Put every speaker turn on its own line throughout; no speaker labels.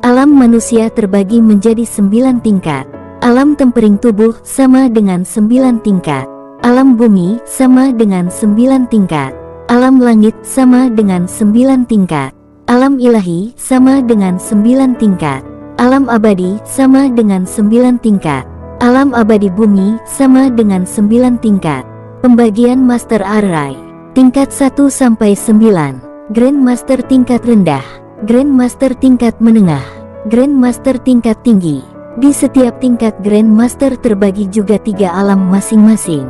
Alam manusia terbagi menjadi 9 tingkat. Alam tempering tubuh sama dengan 9 tingkat. Alam bumi sama dengan 9 tingkat. Alam langit sama dengan 9 tingkat. Alam ilahi sama dengan 9 tingkat. Alam abadi sama dengan 9 tingkat. Alam abadi bumi sama dengan 9 tingkat. Pembagian Master Array. Tingkat 1 sampai 9. Grandmaster tingkat rendah, Grandmaster tingkat menengah, Grandmaster tingkat tinggi. Di setiap tingkat Grandmaster terbagi juga 3 alam masing-masing.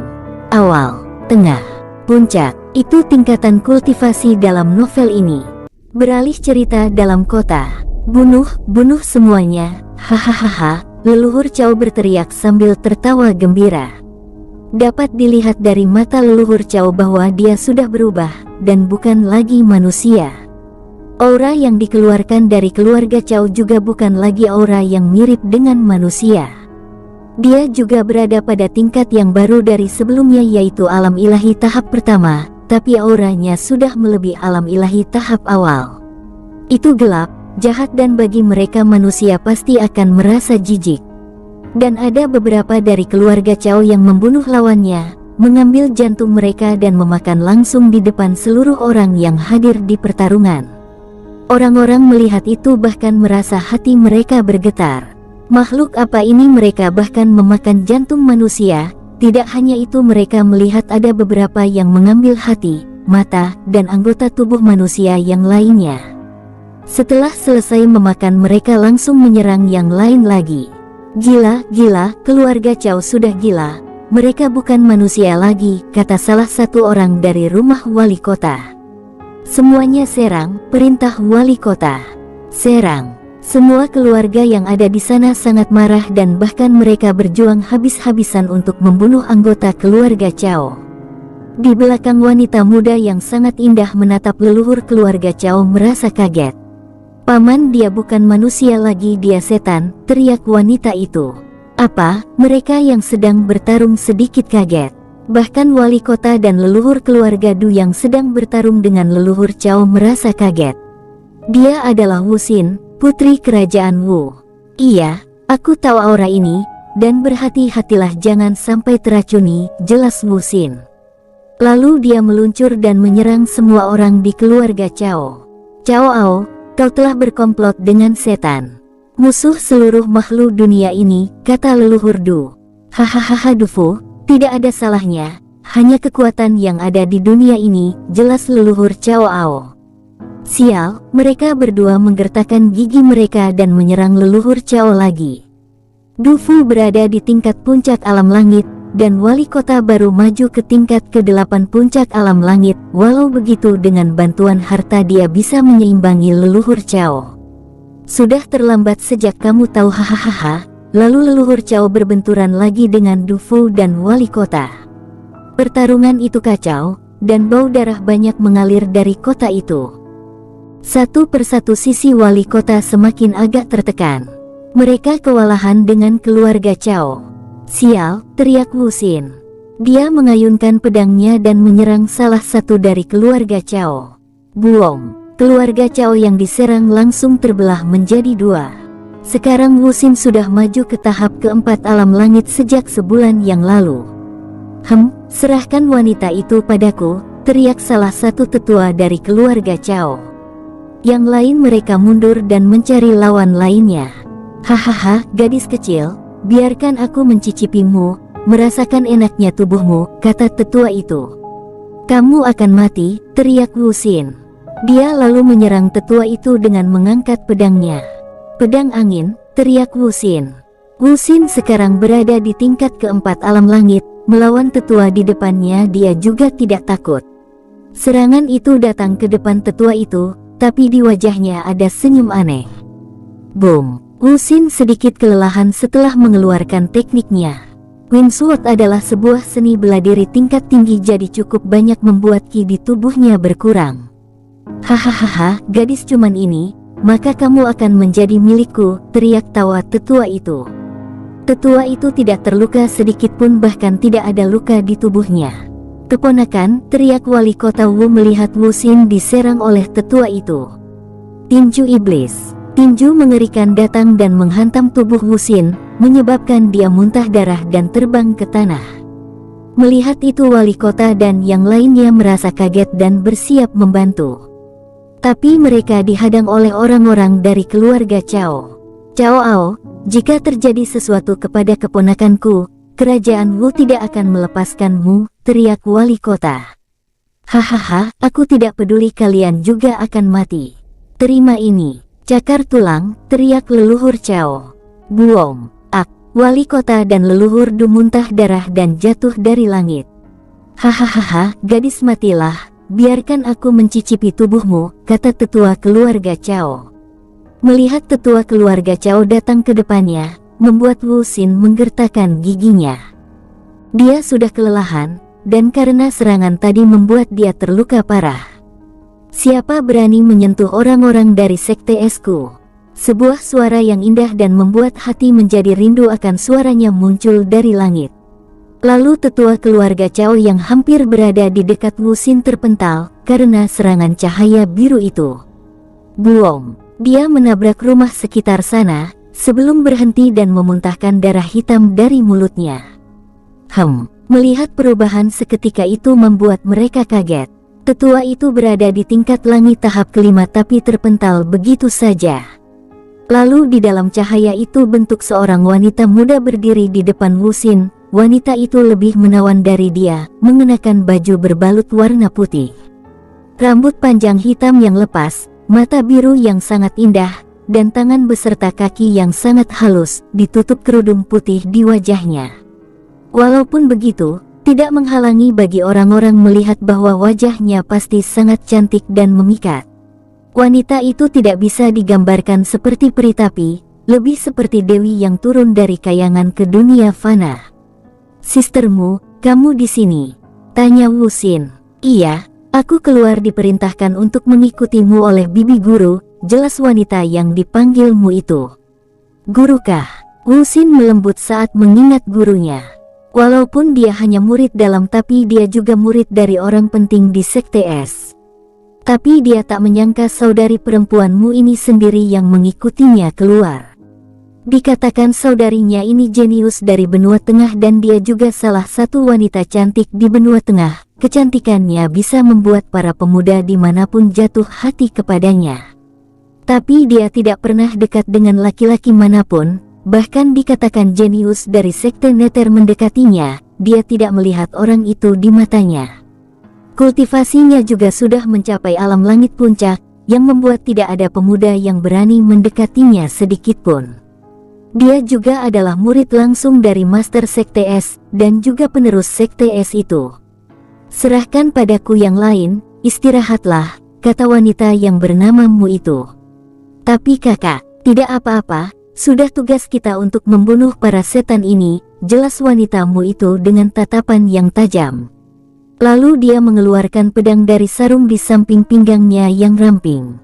Awal, tengah, puncak. Itu tingkatan kultivasi dalam novel ini. Beralih cerita dalam kota. Bunuh semuanya, hahaha. Leluhur Cao berteriak sambil tertawa gembira. Dapat dilihat dari mata leluhur Cao bahwa dia sudah berubah, dan bukan lagi manusia. Aura yang dikeluarkan dari keluarga Cao juga bukan lagi aura yang mirip dengan manusia. Dia juga berada pada tingkat yang baru dari sebelumnya, yaitu alam ilahi tahap pertama, tapi auranya sudah melebihi alam ilahi tahap awal. Itu gelap, jahat, dan bagi mereka manusia pasti akan merasa jijik. Dan ada beberapa dari keluarga Cao yang membunuh lawannya, mengambil jantung mereka dan memakan langsung di depan seluruh orang yang hadir di pertarungan. Orang-orang melihat itu bahkan merasa hati mereka bergetar. Makhluk apa ini? Mereka bahkan memakan jantung manusia. Tidak hanya itu, mereka melihat ada beberapa yang mengambil hati, mata, dan anggota tubuh manusia yang lainnya. Setelah selesai memakan, mereka langsung menyerang yang lain lagi. Gila, keluarga Cao sudah gila. Mereka bukan manusia lagi, kata salah satu orang dari rumah wali kota. Semuanya serang, perintah wali kota. Serang. Semua keluarga yang ada di sana sangat marah dan bahkan mereka berjuang habis-habisan untuk membunuh anggota keluarga Cao. Di belakang wanita muda yang sangat indah menatap leluhur keluarga Cao merasa kaget. Paman, dia bukan manusia lagi, dia setan, teriak wanita itu. Apa? Mereka yang sedang bertarung sedikit kaget. Bahkan wali kota dan leluhur keluarga Du yang sedang bertarung dengan leluhur Cao merasa kaget. Dia adalah Wu Xin, putri kerajaan Wu. Iya, aku tahu aura ini, dan berhati-hatilah jangan sampai teracuni, jelas Wu Xin. Lalu dia meluncur dan menyerang semua orang di keluarga Cao. Cao Ao, kau telah berkomplot dengan setan. Musuh seluruh makhluk dunia ini, kata leluhur Du. Hahaha Dufu, tidak ada salahnya, hanya kekuatan yang ada di dunia ini, jelas leluhur Cao Ao. Sial, mereka berdua menggertakkan gigi mereka dan menyerang leluhur Cao lagi. Dufu berada di tingkat puncak alam langit, dan wali kota baru maju ke tingkat ke-8 puncak alam langit. Walau begitu, dengan bantuan harta dia bisa menyeimbangi leluhur Cao. Sudah terlambat sejak kamu tahu, hahaha. Lalu leluhur Cao berbenturan lagi dengan Dufu dan wali kota. Pertarungan itu kacau, dan bau darah banyak mengalir dari kota itu. Satu persatu sisi wali kota semakin agak tertekan. Mereka kewalahan dengan keluarga Cao. Sial, teriak Wu Xin. Dia mengayunkan pedangnya dan menyerang salah satu dari keluarga Cao. Buong, keluarga Cao yang diserang langsung terbelah menjadi 2. Sekarang Wu Xin sudah maju ke tahap ke-4 alam langit sejak sebulan yang lalu. Serahkan wanita itu padaku, teriak salah satu tetua dari keluarga Cao. Yang lain mereka mundur dan mencari lawan lainnya. Hahaha, gadis kecil, biarkan aku mencicipimu, merasakan enaknya tubuhmu, kata tetua itu. Kamu akan mati, teriak Wu Xin. Dia lalu menyerang tetua itu dengan mengangkat pedangnya. Pedang angin, teriak Wu Xin. Wu Xin sekarang berada di tingkat ke-4 alam langit, melawan tetua di depannya dia juga tidak takut. Serangan itu datang ke depan tetua itu, tapi di wajahnya ada senyum aneh. Boom! Wu Xin sedikit kelelahan setelah mengeluarkan tekniknya. Wind Sword adalah sebuah seni bela diri tingkat tinggi, jadi cukup banyak membuat ki di tubuhnya berkurang. Hahaha, gadis cuman ini, maka kamu akan menjadi milikku, teriak tawa tetua itu. Tetua itu tidak terluka sedikit pun, bahkan tidak ada luka di tubuhnya. Keponakan, teriak wali kota Wu melihat Wu Xin diserang oleh tetua itu. Tinju iblis. Tinju mengerikan datang dan menghantam tubuh Wusin, menyebabkan dia muntah darah dan terbang ke tanah. Melihat itu wali kota dan yang lainnya merasa kaget dan bersiap membantu. Tapi mereka dihadang oleh orang-orang dari keluarga Cao. Cao Ao, jika terjadi sesuatu kepada keponakanku, kerajaan Wu tidak akan melepaskanmu, teriak wali kota. Hahaha, aku tidak peduli, kalian juga akan mati. Terima ini. Cakar tulang, teriak leluhur Cao. Buom, ak, wali kota dan leluhur Du muntah darah dan jatuh dari langit. Hahaha, gadis matilah, biarkan aku mencicipi tubuhmu, kata tetua keluarga Cao. Melihat tetua keluarga Cao datang ke depannya, membuat Wusin menggertakkan giginya. Dia sudah kelelahan, dan karena serangan tadi membuat dia terluka parah. Siapa berani menyentuh orang-orang dari sekte esku? Sebuah suara yang indah dan membuat hati menjadi rindu akan suaranya muncul dari langit. Lalu tetua keluarga Cao yang hampir berada di dekat Wusin terpental karena serangan cahaya biru itu. Buom, dia menabrak rumah sekitar sana sebelum berhenti dan memuntahkan darah hitam dari mulutnya. Melihat perubahan seketika itu membuat mereka kaget. Tetua itu berada di tingkat langit tahap kelima tapi terpental begitu saja. Lalu di dalam cahaya itu bentuk seorang wanita muda berdiri di depan Wusin. Wanita itu lebih menawan dari dia, mengenakan baju berbalut warna putih. Rambut panjang hitam yang lepas, mata biru yang sangat indah, dan tangan beserta kaki yang sangat halus, ditutup kerudung putih di wajahnya. Walaupun begitu, tidak menghalangi bagi orang-orang melihat bahwa wajahnya pasti sangat cantik dan memikat. Wanita itu tidak bisa digambarkan seperti peri tapi, lebih seperti dewi yang turun dari kayangan ke dunia fana. Sistermu, kamu di sini? Tanya Wusin. Iya, aku keluar diperintahkan untuk mengikutimu oleh bibi guru, jelas wanita yang dipanggilmu itu. Gurukah? Wusin melembut saat mengingat gurunya. Walaupun dia hanya murid dalam tapi dia juga murid dari orang penting di sekte es. Tapi dia tak menyangka saudari perempuanmu ini sendiri yang mengikutinya keluar. Dikatakan saudarinya ini jenius dari benua tengah dan dia juga salah satu wanita cantik di benua tengah. Kecantikannya bisa membuat para pemuda dimanapun jatuh hati kepadanya. Tapi dia tidak pernah dekat dengan laki-laki manapun. Bahkan dikatakan jenius dari sekte Nether mendekatinya, dia tidak melihat orang itu di matanya. Kultivasinya juga sudah mencapai alam langit puncak, yang membuat tidak ada pemuda yang berani mendekatinya sedikitpun. Dia juga adalah murid langsung dari Master Sekte Es, dan juga penerus Sekte Es itu. Serahkan padaku yang lain, istirahatlah, kata wanita yang bernamamu itu. Tapi kakak, tidak apa-apa. Sudah tugas kita untuk membunuh para setan ini, jelas wanitamu itu dengan tatapan yang tajam. Lalu dia mengeluarkan pedang dari sarung di samping pinggangnya yang ramping.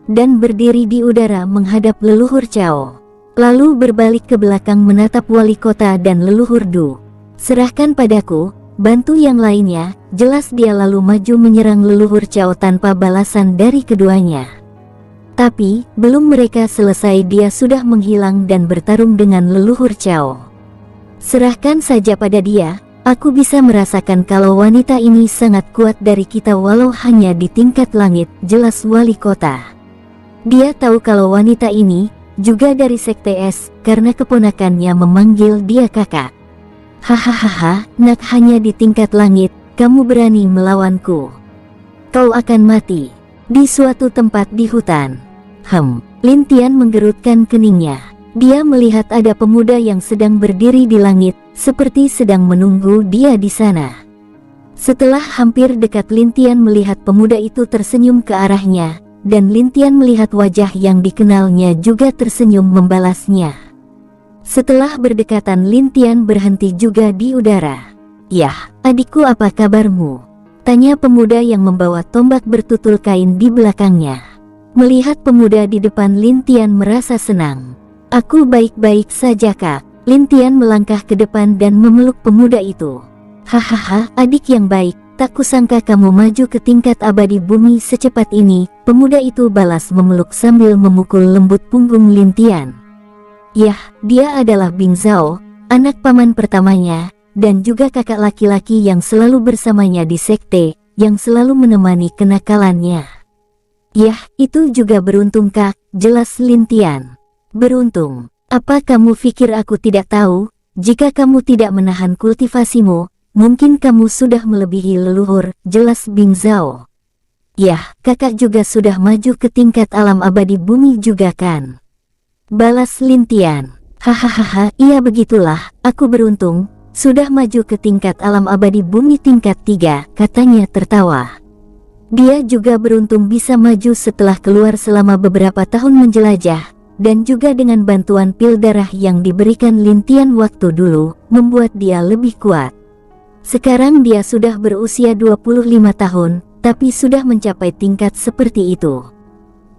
Dan berdiri di udara menghadap leluhur Cao. Lalu berbalik ke belakang menatap wali kota dan leluhur Du. Serahkan padaku, bantu yang lainnya, jelas dia lalu maju menyerang leluhur Cao tanpa balasan dari keduanya. Tapi, belum mereka selesai dia sudah menghilang dan bertarung dengan leluhur Cao. Serahkan saja pada dia, aku bisa merasakan kalau wanita ini sangat kuat dari kita walau hanya di tingkat langit, jelas wali kota. Dia tahu kalau wanita ini, juga dari sekte es, karena keponakannya memanggil dia kakak. Hahaha, nak hanya di tingkat langit, kamu berani melawanku. Kau akan mati, di suatu tempat di hutan. Lin Tian menggerutkan keningnya. Dia melihat ada pemuda yang sedang berdiri di langit, seperti sedang menunggu dia di sana. Setelah hampir dekat Lin Tian melihat pemuda itu tersenyum ke arahnya, dan Lin Tian melihat wajah yang dikenalnya juga tersenyum membalasnya. Setelah berdekatan Lin Tian berhenti juga di udara. Yah, adikku apa kabarmu? Tanya pemuda yang membawa tombak bertutul kain di belakangnya. Melihat pemuda di depan Lin Tian merasa senang. Aku baik-baik saja kak. Lin Tian melangkah ke depan dan memeluk pemuda itu. Hahaha, adik yang baik, tak kusangka kamu maju ke tingkat abadi bumi secepat ini, pemuda itu balas memeluk sambil memukul lembut punggung Lin Tian. Yah, dia adalah Bing Zhao, anak paman pertamanya, dan juga kakak laki-laki yang selalu bersamanya di sekte, yang selalu menemani kenakalannya. Yah, itu juga beruntung kak, jelas Lin Tian. Beruntung? Apa kamu pikir aku tidak tahu? Jika kamu tidak menahan kultivasimu, mungkin kamu sudah melebihi leluhur, jelas Bing Zhao. Yah, kakak juga sudah maju ke tingkat alam abadi bumi juga kan? Balas Lin Tian. Hahaha, iya begitulah, aku beruntung, sudah maju ke tingkat alam abadi bumi tingkat 3, katanya tertawa. Dia juga beruntung bisa maju setelah keluar selama beberapa tahun menjelajah, dan juga dengan bantuan pil darah yang diberikan Lin Tian waktu dulu, membuat dia lebih kuat. Sekarang dia sudah berusia 25 tahun, tapi sudah mencapai tingkat seperti itu.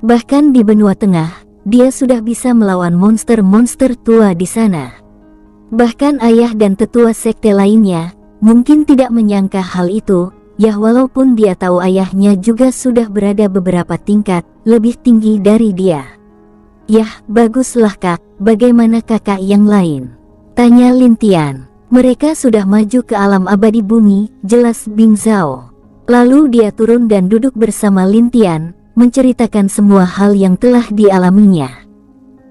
Bahkan di benua tengah, dia sudah bisa melawan monster-monster tua di sana. Bahkan ayah dan tetua sekte lainnya, mungkin tidak menyangka hal itu, ya walaupun dia tahu ayahnya juga sudah berada beberapa tingkat lebih tinggi dari dia. Yah, baguslah kak, bagaimana kakak yang lain? Tanya Lin Tian. Mereka sudah maju ke alam abadi bumi, jelas Bing Zhao. Lalu dia turun dan duduk bersama Lin Tian, menceritakan semua hal yang telah dialaminya.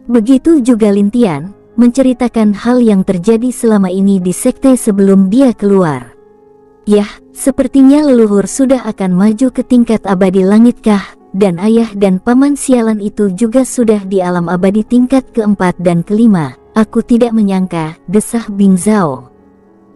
Begitu juga Lin Tian, menceritakan hal yang terjadi selama ini di sekte sebelum dia keluar. Yah, sepertinya leluhur sudah akan maju ke tingkat abadi langit kah? Dan ayah dan paman sialan itu juga sudah di alam abadi tingkat keempat dan kelima. Aku tidak menyangka, desah Bing Zhao.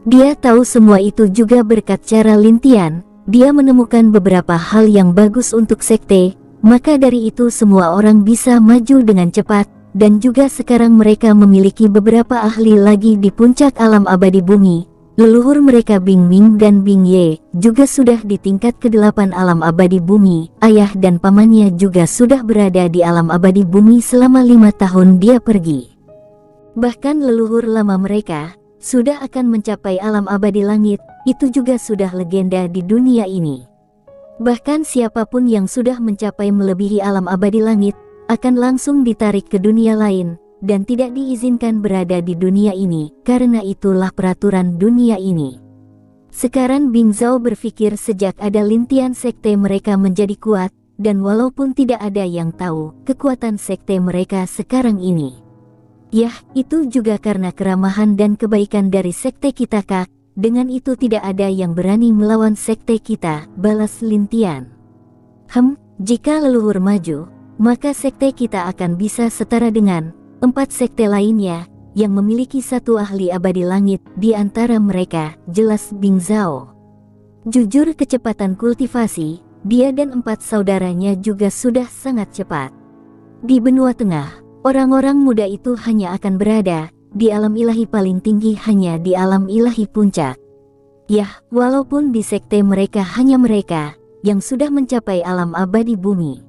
Dia tahu semua itu juga berkat cara Lin Tian. Dia menemukan beberapa hal yang bagus untuk sekte, maka dari itu semua orang bisa maju dengan cepat, dan juga sekarang mereka memiliki beberapa ahli lagi di puncak alam abadi bumi. Leluhur mereka Bing Ming dan Bing Ye juga sudah di tingkat ke-8 alam abadi bumi. Ayah dan pamannya juga sudah berada di alam abadi bumi selama 5 tahun dia pergi. Bahkan leluhur lama mereka sudah akan mencapai alam abadi langit, itu juga sudah legenda di dunia ini. Bahkan siapapun yang sudah mencapai melebihi alam abadi langit, akan langsung ditarik ke dunia lain, dan tidak diizinkan berada di dunia ini, karena itulah peraturan dunia ini. Sekarang Bing Zhao berpikir sejak ada Lin Tian sekte mereka menjadi kuat, dan walaupun tidak ada yang tahu kekuatan sekte mereka sekarang ini. Yah, itu juga karena keramahan dan kebaikan dari sekte kita kak, dengan itu tidak ada yang berani melawan sekte kita, balas Lin Tian. Jika leluhur maju, maka sekte kita akan bisa setara dengan 4 sekte lainnya, yang memiliki satu ahli abadi langit di antara mereka, jelas Bing Zhao. Jujur kecepatan kultivasi, dia dan 4 saudaranya juga sudah sangat cepat. Di benua tengah, orang-orang muda itu hanya akan berada di alam ilahi paling tinggi, hanya di alam ilahi puncak. Yah, walaupun di sekte mereka hanya mereka yang sudah mencapai alam abadi bumi.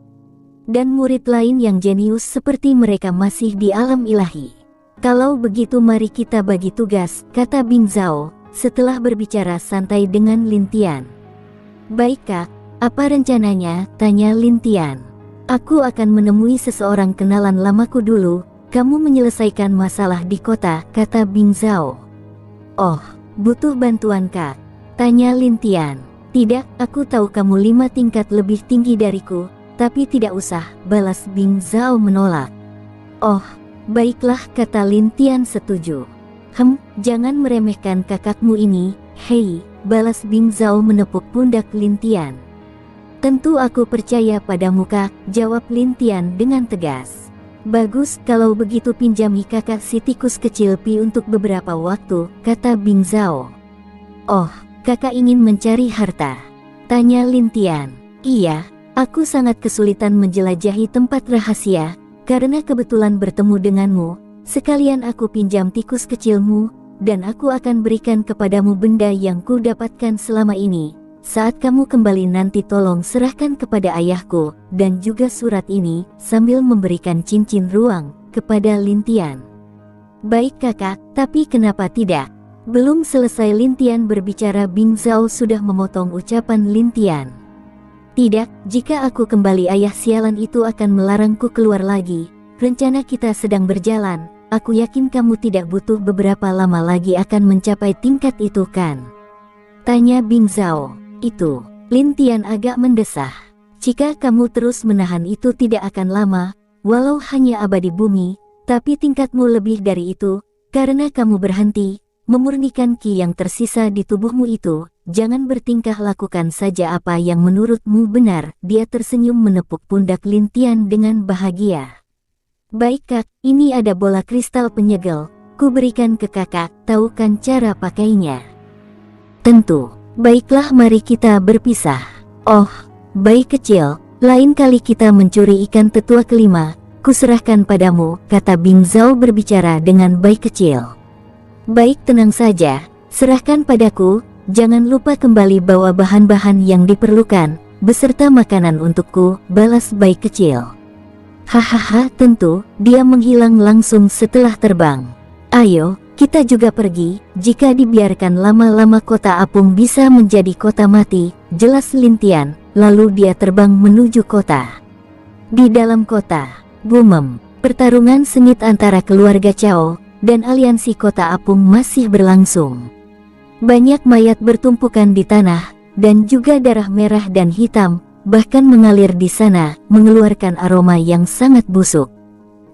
Dan murid lain yang jenius seperti mereka masih di alam ilahi. Kalau begitu mari kita bagi tugas, kata Bing Zhao, setelah berbicara santai dengan Lin Tian. Baik kak, apa rencananya? Tanya Lin Tian. Aku akan menemui seseorang kenalan lamaku dulu, kamu menyelesaikan masalah di kota, kata Bing Zhao. Oh, butuh bantuan kak? Tanya Lin Tian. Tidak, aku tahu kamu 5 tingkat lebih tinggi dariku. Tapi tidak usah, balas Bing Zhao menolak. Oh, baiklah, kata Lin Tian setuju. Jangan meremehkan kakakmu ini, hei, balas Bing Zhao menepuk pundak Lin Tian. Tentu aku percaya padamu kak, jawab Lin Tian dengan tegas. Bagus, kalau begitu pinjami kakak si tikus kecil Pi untuk beberapa waktu, kata Bing Zhao. Oh, kakak ingin mencari harta? Tanya Lin Tian. Iya. Aku sangat kesulitan menjelajahi tempat rahasia, karena kebetulan bertemu denganmu, sekalian aku pinjam tikus kecilmu, dan aku akan berikan kepadamu benda yang ku dapatkan selama ini. Saat kamu kembali nanti tolong serahkan kepada ayahku, dan juga surat ini, sambil memberikan cincin ruang, kepada Lin Tian. Baik kakak, tapi kenapa tidak? Belum selesai Lin Tian berbicara, Bing Zhao sudah memotong ucapan Lin Tian. Tidak, jika aku kembali ayah sialan itu akan melarangku keluar lagi. Rencana kita sedang berjalan, aku yakin kamu tidak butuh beberapa lama lagi akan mencapai tingkat itu kan? Tanya Bing Zhao. Itu, Lin Tian agak mendesah. Jika kamu terus menahan itu tidak akan lama, walau hanya abadi bumi, tapi tingkatmu lebih dari itu, karena kamu berhenti memurnikan ki yang tersisa di tubuhmu itu. Jangan bertingkah, lakukan saja apa yang menurutmu benar. Dia tersenyum menepuk pundak Lin Tian dengan bahagia. Baik kak, ini ada bola kristal penyegel, ku berikan ke kakak, tahu kan cara pakainya? Tentu. Baiklah, mari kita berpisah. Oh, bayi kecil, lain kali kita mencuri ikan tetua kelima, kuserahkan padamu, kata Bing Zhao berbicara dengan bayi kecil. Baik, tenang saja, serahkan padaku, jangan lupa kembali bawa bahan-bahan yang diperlukan, beserta makanan untukku, balas bayi kecil. Hahaha, tentu, dia menghilang langsung setelah terbang. Ayo, kita juga pergi, jika dibiarkan lama-lama kota apung bisa menjadi kota mati, jelas Lin Tian, lalu dia terbang menuju kota. Di dalam kota, bumem, pertarungan sengit antara keluarga Cao dan aliansi kota apung masih berlangsung. Banyak mayat bertumpukan di tanah, dan juga darah merah dan hitam, bahkan mengalir di sana, mengeluarkan aroma yang sangat busuk.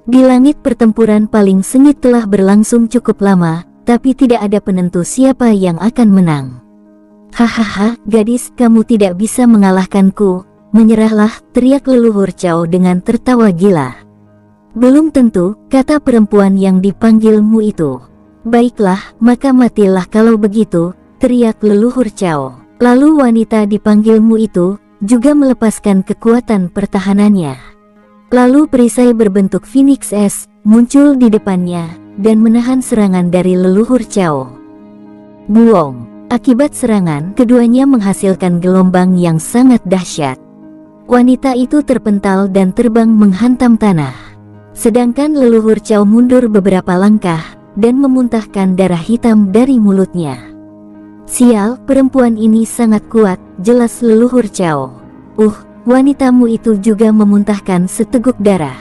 Di langit pertempuran paling sengit telah berlangsung cukup lama, tapi tidak ada penentu siapa yang akan menang. Hahaha, gadis, kamu tidak bisa mengalahkanku, menyerahlah, teriak leluhur Cao dengan tertawa gila. Belum tentu, kata perempuan yang dipanggilmu itu. Baiklah, maka matilah kalau begitu, teriak leluhur Cao. Lalu wanita dipanggilmu itu juga melepaskan kekuatan pertahanannya. Lalu perisai berbentuk Phoenix S muncul di depannya dan menahan serangan dari leluhur Cao. Buong, akibat serangan keduanya menghasilkan gelombang yang sangat dahsyat. Wanita itu terpental dan terbang menghantam tanah. Sedangkan leluhur Cao mundur beberapa langkah dan memuntahkan darah hitam dari mulutnya. Sial, perempuan ini sangat kuat, jelas leluhur Cao. Wanitamu itu juga memuntahkan seteguk darah.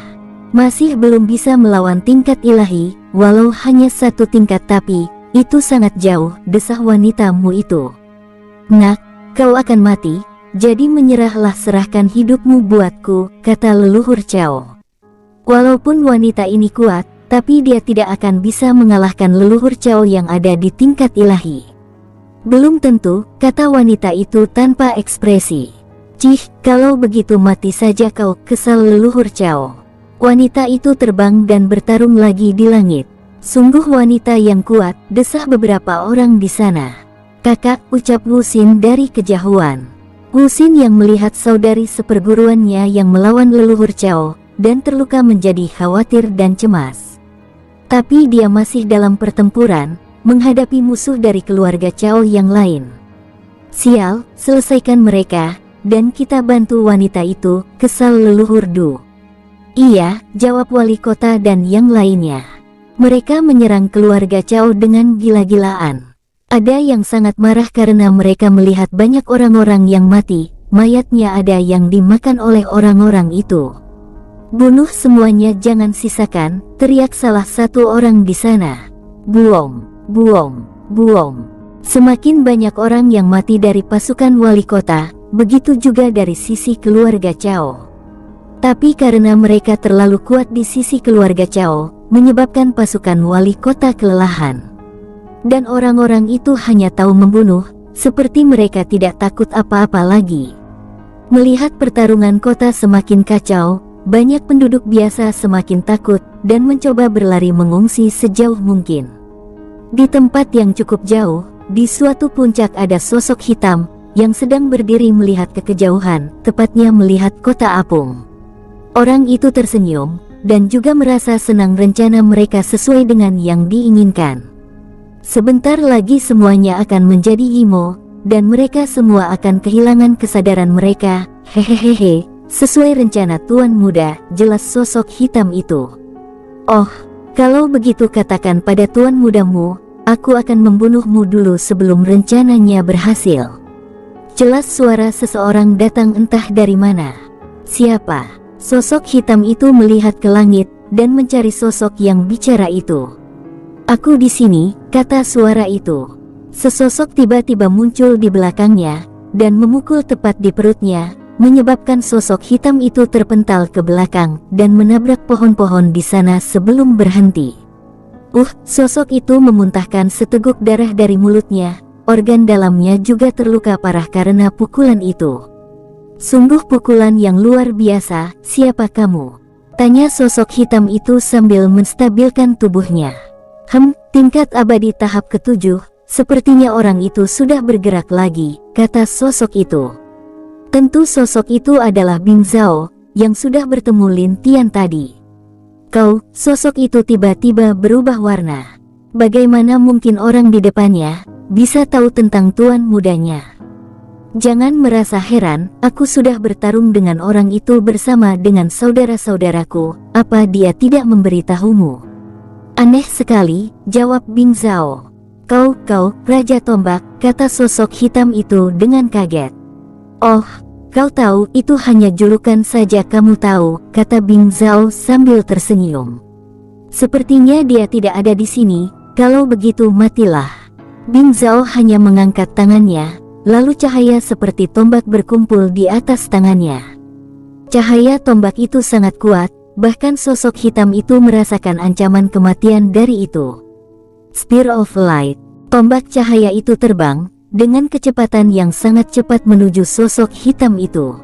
Masih belum bisa melawan tingkat ilahi, walau hanya satu tingkat, tapi itu sangat jauh, desah wanitamu itu. Nak, kau akan mati, jadi menyerahlah, serahkan hidupmu buatku, kata leluhur Cao. Walaupun wanita ini kuat, tapi dia tidak akan bisa mengalahkan leluhur Cao yang ada di tingkat ilahi. Belum tentu, kata wanita itu tanpa ekspresi. Cih, kalau begitu mati saja kau, kesal leluhur Cao. Wanita itu terbang dan bertarung lagi di langit. Sungguh wanita yang kuat, desah beberapa orang di sana. Kakak, ucap Wusin dari kejauhan. Wusin yang melihat saudari seperguruannya yang melawan leluhur Cao dan terluka menjadi khawatir dan cemas. Tapi dia masih dalam pertempuran, menghadapi musuh dari keluarga Cao yang lain. Sial, selesaikan mereka, dan kita bantu wanita itu, kesal leluhur Du. Iya, jawab wali kota dan yang lainnya. Mereka menyerang keluarga Cao dengan gila-gilaan. Ada yang sangat marah karena mereka melihat banyak orang-orang yang mati, mayatnya ada yang dimakan oleh orang-orang itu. Bunuh semuanya, jangan sisakan, teriak salah satu orang di sana. Buong, buong, buong. Semakin banyak orang yang mati dari pasukan wali kota, begitu juga dari sisi keluarga Cao. Tapi karena mereka terlalu kuat di sisi keluarga Cao, menyebabkan pasukan wali kota kelelahan. Dan orang-orang itu hanya tahu membunuh, seperti mereka tidak takut apa-apa lagi. Melihat pertarungan kota semakin kacau, banyak penduduk biasa semakin takut dan mencoba berlari mengungsi sejauh mungkin. Di tempat yang cukup jauh, di suatu puncak ada sosok hitam yang sedang berdiri melihat ke kejauhan, tepatnya melihat kota apung. Orang itu tersenyum dan juga merasa senang rencana mereka sesuai dengan yang diinginkan. Sebentar lagi semuanya akan menjadi imo dan mereka semua akan kehilangan kesadaran mereka. Hehehehe. Sesuai rencana Tuan Muda, jelas sosok hitam itu. Oh, kalau begitu katakan pada Tuan Mudamu, aku akan membunuhmu dulu sebelum rencananya berhasil. Jelas suara seseorang datang entah dari mana. Siapa? Sosok hitam itu melihat ke langit dan mencari sosok yang bicara itu. Aku di sini, kata suara itu. Sesosok tiba-tiba muncul di belakangnya dan memukul tepat di perutnya, menyebabkan sosok hitam itu terpental ke belakang dan menabrak pohon-pohon di sana sebelum berhenti. Sosok itu memuntahkan seteguk darah dari mulutnya, organ dalamnya juga terluka parah karena pukulan itu. Sungguh pukulan yang luar biasa, siapa kamu? Tanya sosok hitam itu sambil menstabilkan tubuhnya. Tingkat abadi tahap ke-7, sepertinya orang itu sudah bergerak lagi, kata sosok itu. Tentu sosok itu adalah Bing Zhao, yang sudah bertemu Lin Tian tadi. Sosok itu tiba-tiba berubah warna. Bagaimana mungkin orang di depannya bisa tahu tentang tuan mudanya? Jangan merasa heran, aku sudah bertarung dengan orang itu bersama dengan saudara-saudaraku, apa dia tidak memberitahumu? Aneh sekali, jawab Bing Zhao. Kau, Raja Tombak, kata sosok hitam itu dengan kaget. Oh, kau tahu itu hanya julukan saja kamu tahu, kata Bing Zhao sambil tersenyum. Sepertinya dia tidak ada di sini, kalau begitu matilah. Bing Zhao hanya mengangkat tangannya, lalu cahaya seperti tombak berkumpul di atas tangannya. Cahaya tombak itu sangat kuat, bahkan sosok hitam itu merasakan ancaman kematian dari itu. Spear of Light, tombak cahaya itu terbang dengan kecepatan yang sangat cepat menuju sosok hitam itu.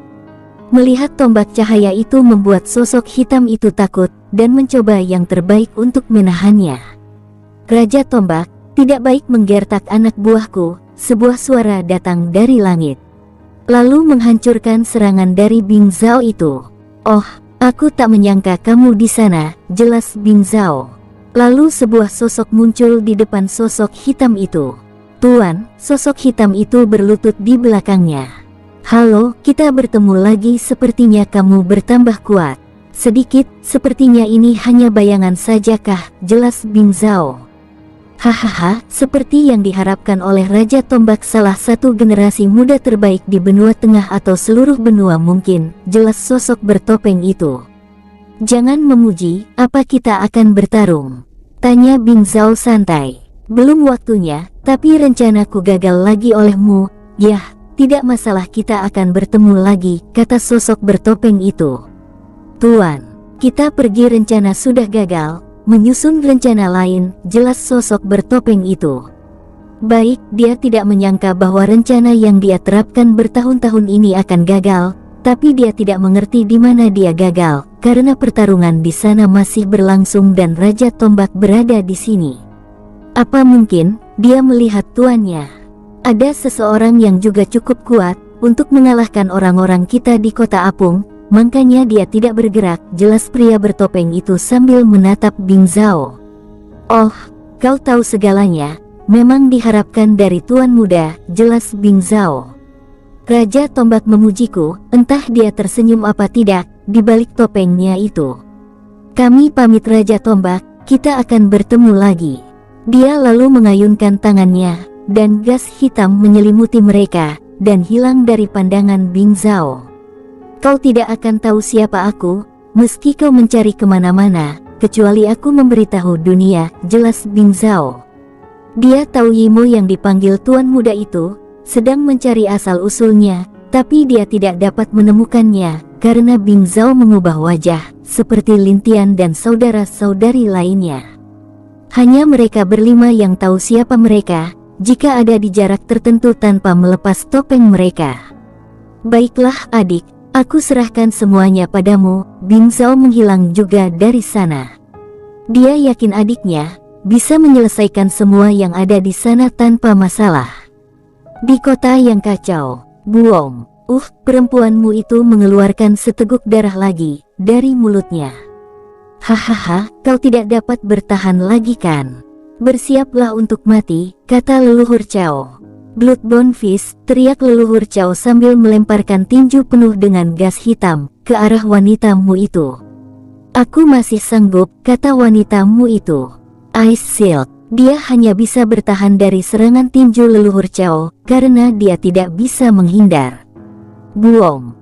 Melihat tombak cahaya itu membuat sosok hitam itu takut dan mencoba yang terbaik untuk menahannya. Raja Tombak, tidak baik menggertak anak buahku, sebuah suara datang dari langit. Lalu menghancurkan serangan dari Bing Zhao itu. Oh, aku tak menyangka kamu di sana, jelas Bing Zhao. Lalu sebuah sosok muncul di depan sosok hitam itu. Tuan, sosok hitam itu berlutut di belakangnya. Halo, kita bertemu lagi, sepertinya kamu bertambah kuat. Sedikit, sepertinya ini hanya bayangan saja kah, jelas Bing Zhao. Hahaha, seperti yang diharapkan oleh Raja Tombak, salah satu generasi muda terbaik di benua tengah atau seluruh benua mungkin, jelas sosok bertopeng itu. Jangan memuji, apa kita akan bertarung? Tanya Bing Zhao santai. Belum waktunya, tapi rencanaku gagal lagi olehmu. Yah, tidak masalah, kita akan bertemu lagi, kata sosok bertopeng itu. Tuan, kita pergi, rencana sudah gagal. Menyusun rencana lain, jelas sosok bertopeng itu. Baik, dia tidak menyangka bahwa rencana yang dia terapkan bertahun-tahun ini akan gagal, tapi dia tidak mengerti di mana dia gagal, karena pertarungan di sana masih berlangsung dan Raja Tombak berada di sini. Apa mungkin dia melihat tuannya? Ada seseorang yang juga cukup kuat untuk mengalahkan orang-orang kita di kota Apung. Makanya dia tidak bergerak, jelas pria bertopeng itu sambil menatap Bing Zhao. Oh, kau tahu segalanya, memang diharapkan dari tuan muda, jelas Bing Zhao. Raja Tombak memujiku, entah dia tersenyum apa tidak, di balik topengnya itu. Kami pamit Raja Tombak, kita akan bertemu lagi. Dia lalu mengayunkan tangannya, dan gas hitam menyelimuti mereka, dan hilang dari pandangan Bing Zhao. Kau tidak akan tahu siapa aku, meski kau mencari kemana-mana, kecuali aku memberitahu dunia, jelas Bing Zhao. Dia tahu Yimo yang dipanggil tuan muda itu, sedang mencari asal-usulnya, tapi dia tidak dapat menemukannya, karena Bing Zhao mengubah wajah, seperti Lin Tian dan saudara-saudari lainnya. Hanya mereka berlima yang tahu siapa mereka, jika ada di jarak tertentu tanpa melepas topeng mereka. Baiklah adik, aku serahkan semuanya padamu. Bing Zhao menghilang juga dari sana. Dia yakin adiknya bisa menyelesaikan semua yang ada di sana tanpa masalah. Di kota yang kacau, buong. Perempuanmu itu mengeluarkan seteguk darah lagi dari mulutnya. Hahaha, kau tidak dapat bertahan lagi kan? Bersiaplah untuk mati, kata leluhur Chao. Bloodbone Fist, teriak leluhur Chao sambil melemparkan tinju penuh dengan gas hitam ke arah wanitamu itu. Aku masih sanggup, kata wanitamu itu. Ice Shield, Dia hanya bisa bertahan dari serangan tinju leluhur Chao karena dia tidak bisa menghindar. Buom.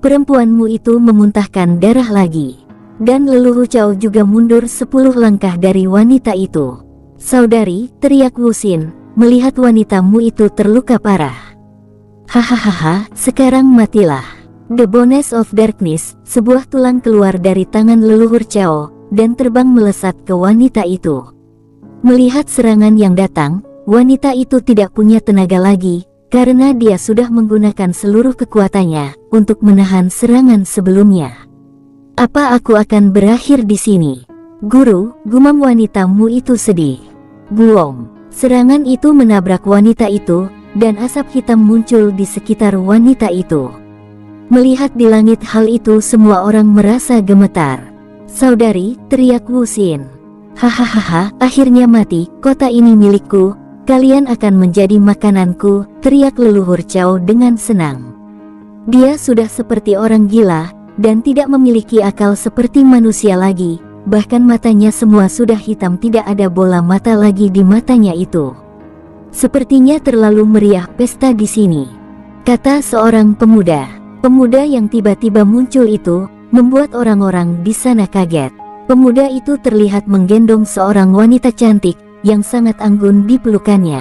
Perempuanmu itu memuntahkan darah lagi. Dan leluhur Chao juga mundur 10 langkah dari wanita itu. Saudari, teriak Wuxin, melihat wanitamu itu terluka parah. Hahaha, sekarang matilah. The Bonus of Darkness, sebuah tulang keluar dari tangan leluhur Chao, dan terbang melesat ke wanita itu. Melihat serangan yang datang, wanita itu tidak punya tenaga lagi, karena dia sudah menggunakan seluruh kekuatannya untuk menahan serangan sebelumnya. Apa aku akan berakhir di sini? Guru, gumam wanitamu itu sedih. Buom. Serangan itu menabrak wanita itu, dan asap hitam muncul di sekitar wanita itu. Melihat di langit hal itu semua orang merasa gemetar. Saudari, teriak Wuxin. Hahaha, akhirnya mati, kota ini milikku, kalian akan menjadi makananku, teriak leluhur Chao dengan senang. Dia sudah seperti orang gila, dan tidak memiliki akal seperti manusia lagi, bahkan matanya semua sudah hitam, tidak ada bola mata lagi di matanya itu. Sepertinya terlalu meriah pesta di sini, kata seorang pemuda. Pemuda yang tiba-tiba muncul itu, membuat orang-orang di sana kaget. Pemuda itu terlihat menggendong seorang wanita cantik, yang sangat anggun di pelukannya.